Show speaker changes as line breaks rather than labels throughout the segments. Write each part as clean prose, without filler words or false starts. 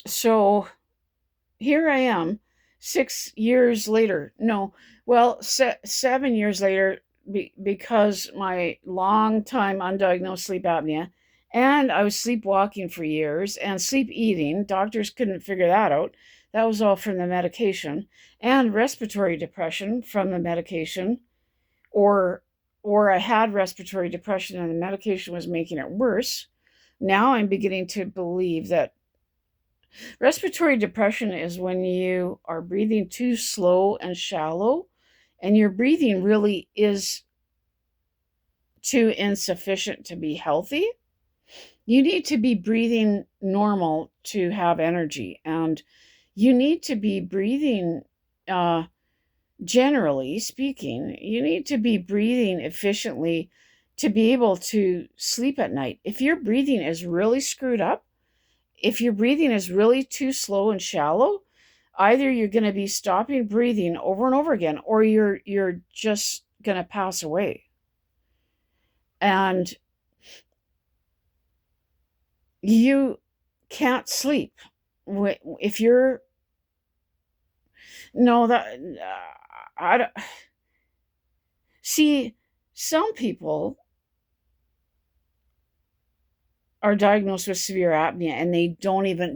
So here I am 6 years later. No, well, 7 years later, because my long time undiagnosed sleep apnea, and I was sleepwalking for years and sleep eating. Doctors couldn't figure that out. That was all from the medication, and respiratory depression from the medication, or I had respiratory depression and the medication was making it worse. Now I'm beginning to believe that respiratory depression is when you are breathing too slow and shallow, and your breathing really is too insufficient to be healthy. You need to be breathing normal to have energy, and you need to be breathing, uh, generally speaking, you need to be breathing efficiently to be able to sleep at night. If your breathing is really screwed up, if your breathing is really too slow and shallow, either you're going to be stopping breathing over and over again, or you're just going to pass away. And you can't sleep if you're no that I don't, see, some people are diagnosed with severe apnea and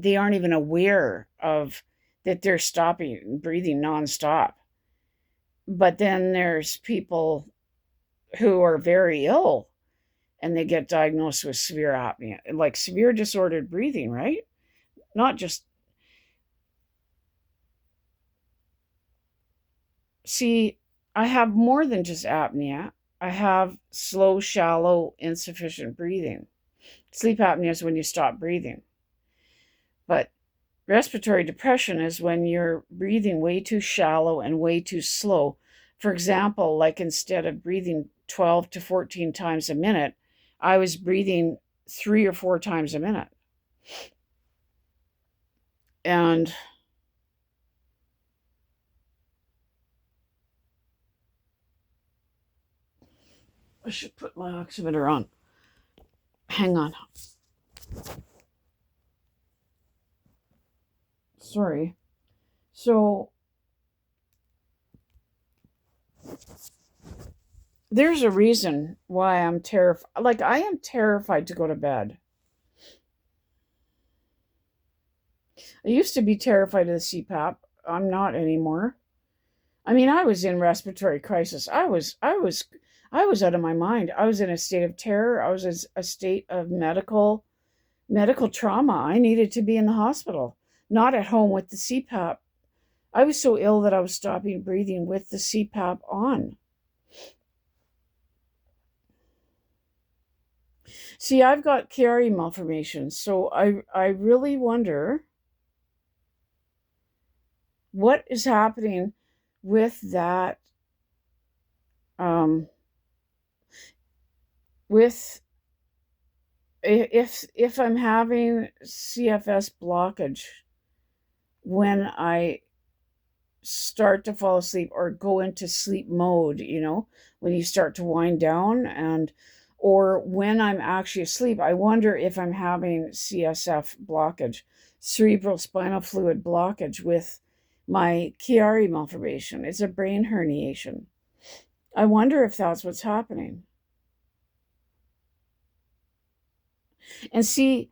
they aren't even aware of that they're stopping breathing nonstop. But then there's people who are very ill and they get diagnosed with severe apnea, like severe disordered breathing, right? Not just, see, I have more than just apnea. I have slow, shallow, insufficient breathing. Sleep apnea is when you stop breathing. But respiratory depression is when you're breathing way too shallow and way too slow. For example, like instead of breathing 12 to 14 times a minute, I was breathing 3 or 4 times a minute. And I should put my oximeter on. Hang on. Sorry. So there's a reason why I'm terrified. Like, I am terrified to go to bed. I used to be terrified of the CPAP. I'm not anymore. I mean, I was in respiratory crisis. I was out of my mind. I was in a state of terror. I was in a state of medical trauma. I needed to be in the hospital, not at home with the CPAP. I was so ill that I was stopping breathing with the CPAP on. See, I've got Chiari malformation, so I really wonder what is happening with that, um with if I'm having CFS blockage when I start to fall asleep or go into sleep mode, when you start to wind down, and or when I'm actually asleep, I wonder if I'm having CSF blockage, cerebral spinal fluid blockage, with my Chiari malformation. It's a brain herniation. I wonder if that's what's happening. And see,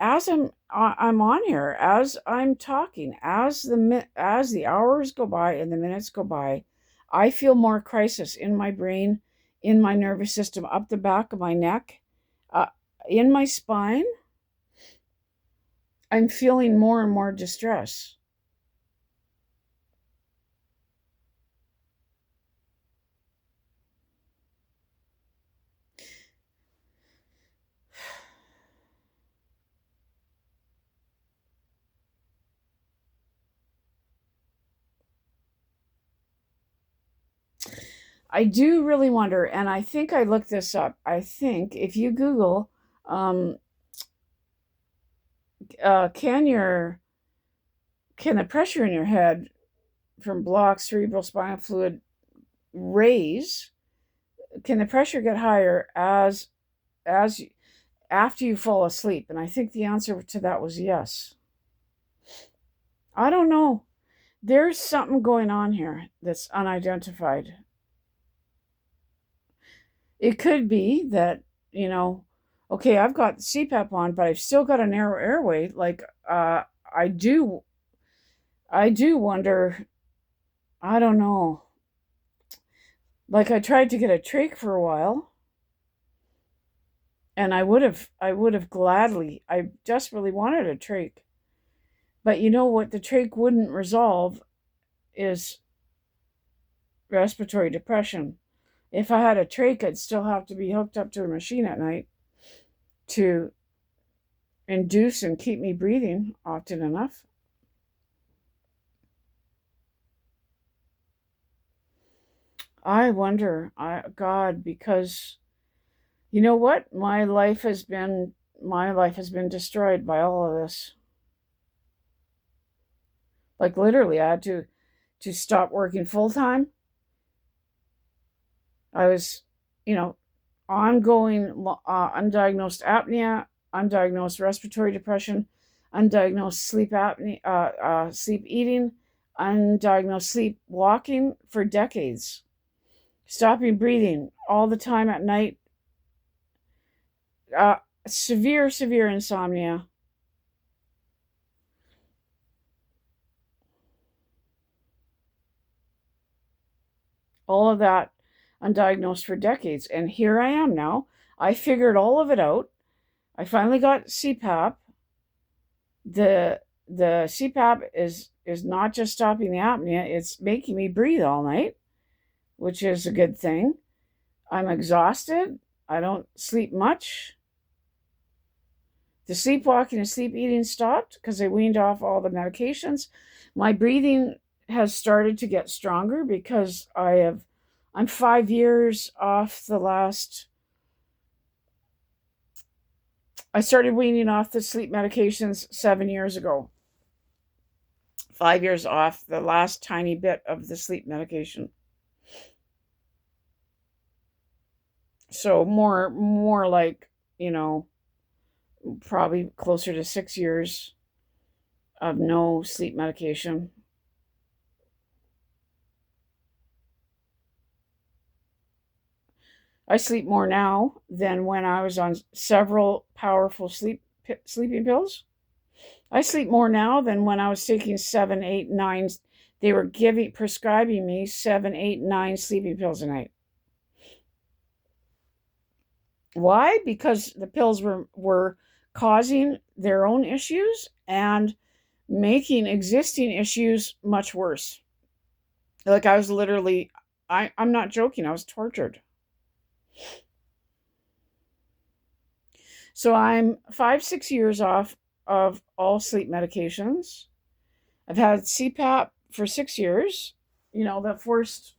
as I'm on here, as I'm talking, as the hours go by and the minutes go by, I feel more crisis in my brain, in my nervous system, up the back of my neck, uh, in my spine. I'm feeling more and more distress. I do really wonder, and I think I looked this up. I think if you Google, um, uh, can your can the pressure in your head from blocked cerebral spinal fluid raise? Can the pressure get higher as after you fall asleep? And I think the answer to that was yes. I don't know. There's something going on here that's unidentified. It could be that, you know, okay, I've got CPAP on, but I've still got a narrow airway. Like, I do, I do wonder. I don't know. Like, I tried to get a trach for a while, and I would have gladly, I desperately wanted a trach. But you know what the trach wouldn't resolve is respiratory depression. If I had a trach, I'd still have to be hooked up to a machine at night to induce and keep me breathing often enough. I wonder, God, because you know what? My life has been destroyed by all of this. Like literally, I had to stop working full time. I was, you know, ongoing undiagnosed apnea, undiagnosed respiratory depression, undiagnosed sleep apnea, sleep eating, undiagnosed sleep walking for decades, stopping breathing all the time at night, uh, severe insomnia. All of that undiagnosed for decades. And here I am now. I figured all of it out. I finally got CPAP. The the CPAP is not just stopping the apnea, it's making me breathe all night, which is a good thing. I'm exhausted. I don't sleep much. The sleepwalking and sleep eating stopped because I weaned off all the medications. My breathing has started to get stronger because I'm 5 years off the last. I started weaning off the sleep medications 7 years ago. 5 years off the last tiny bit of the sleep medication. So more like, you know, probably closer to 6 years of no sleep medication. I sleep more now than when I was on several powerful sleeping pills. I sleep more now than when I was taking 7, 8, 9. They were prescribing me 7, 8, 9 sleeping pills a night. Why? Because the pills were causing their own issues and making existing issues much worse. Like I was literally, I'm not joking, I was tortured. So I'm 5, 6 years off of all sleep medications. I've had CPAP for 6 years. You know, the first,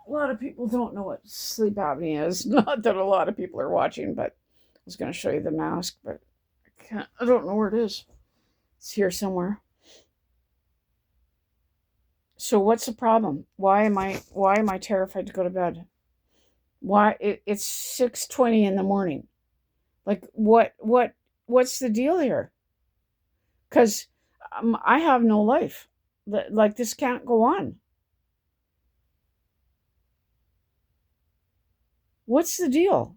a lot of people don't know what sleep apnea is. Not that a lot of people are watching, but I was going to show you the mask, but I don't know where it is. It's here somewhere. So what's the problem? Why am I terrified to go to bed? It's 6:20 in the morning. Like what's the deal here? Cuz I have no life. Like this can't go on. What's the deal?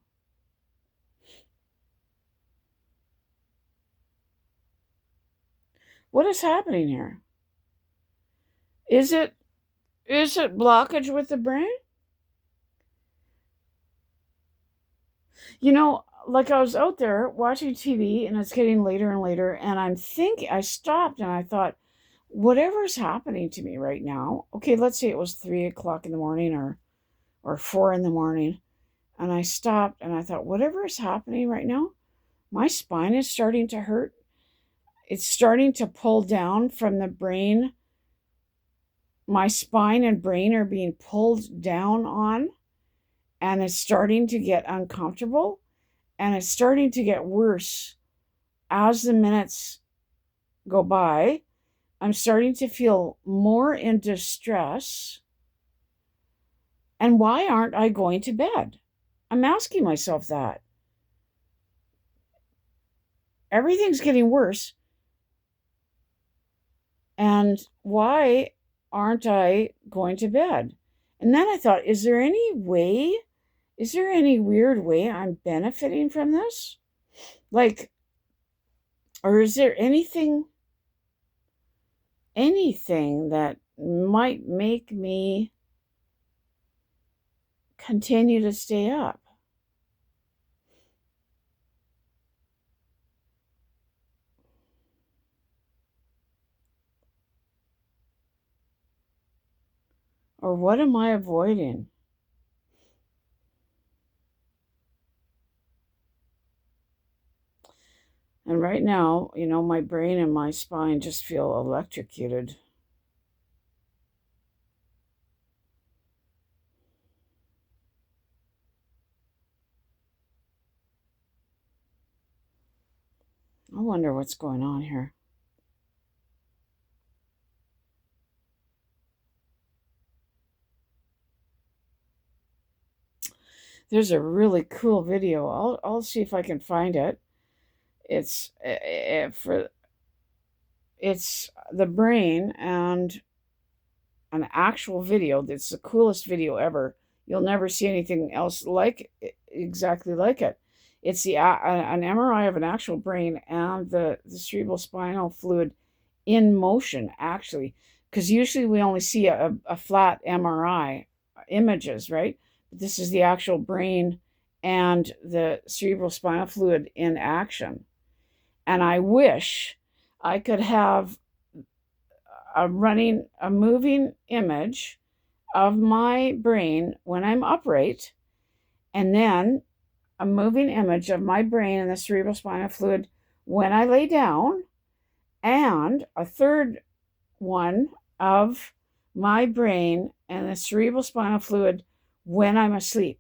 What is happening here? Is it blockage with the brain? You know, like I was out there watching TV and it's getting later and later, and I stopped and I thought, whatever's happening to me right now, okay, let's say it was 3 o'clock in the morning or 4 in the morning, and I stopped and I thought, whatever is happening right now, my spine is starting to hurt. It's starting to pull down from the brain. My spine and brain are being pulled down on, and it's starting to get uncomfortable, and it's starting to get worse as the minutes go by. I'm starting to feel more in distress. And why aren't I going to bed? I'm asking myself that. Everything's getting worse. And why aren't I going to bed? And then I thought, is there any weird way I'm benefiting from this? Like, or is there anything that might make me continue to stay up? Or what am I avoiding? And right now, my brain and my spine just feel electrocuted. I wonder what's going on here. There's a really cool video. I'll see if I can find it. It's it's the brain and an actual video that's the coolest video ever. You'll never see anything else exactly like it. It's an MRI of an actual brain and the cerebral spinal fluid in motion, actually, because usually we only see a flat MRI images, right? But this is the actual brain and the cerebral spinal fluid in action. And I wish I could have a moving image of my brain when I'm upright, and then a moving image of my brain and the cerebral spinal fluid when I lay down, and a third one of my brain and the cerebral spinal fluid when I'm asleep,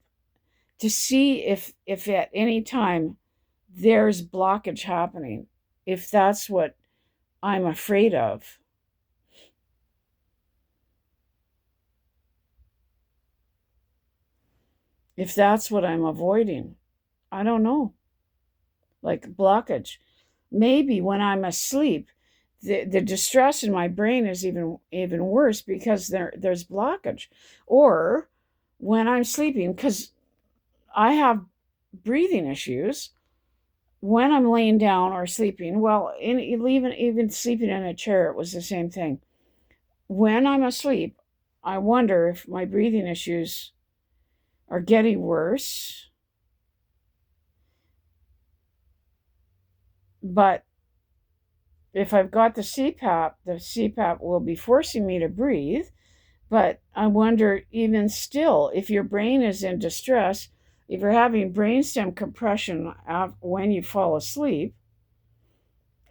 to see if at any time there's blockage happening, if that's what I'm afraid of. If that's what I'm avoiding, I don't know. Like blockage. Maybe when I'm asleep, the distress in my brain is even worse because there's blockage. Or when I'm sleeping, because I have breathing issues when I'm laying down or sleeping. Well, even sleeping in a chair, it was the same thing. When I'm asleep, I wonder if my breathing issues are getting worse. But if I've got the CPAP will be forcing me to breathe. But I wonder, even still, if your brain is in distress, if you're having brainstem compression when you fall asleep,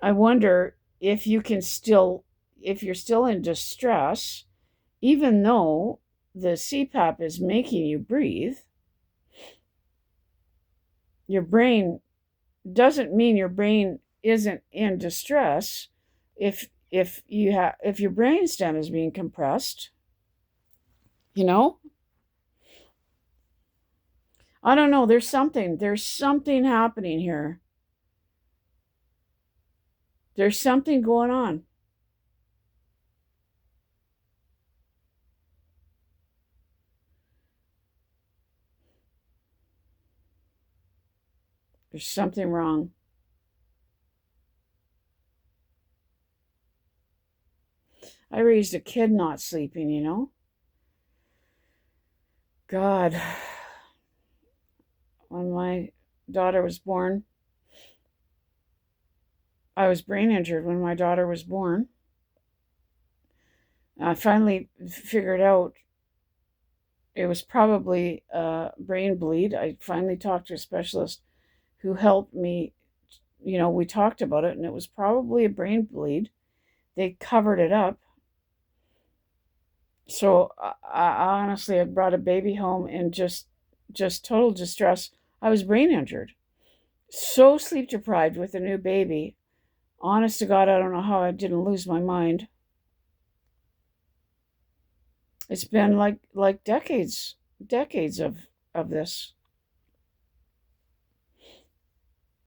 I wonder if you're still in distress, even though the CPAP is making you breathe. Your brain doesn't mean your brain isn't in distress if your brainstem is being compressed, you know? I don't know, there's something happening here. There's something going on. There's something wrong. I raised a kid not sleeping, God, when my daughter was born, I was brain injured when my daughter was born. I finally figured out it was probably a brain bleed. I finally talked to a specialist who helped me. We talked about it, and it was probably a brain bleed. They covered it up. So I honestly, I brought a baby home in just total distress. I was brain injured, so sleep deprived with a new baby. Honest to God, I don't know how I didn't lose my mind. It's been like decades of this.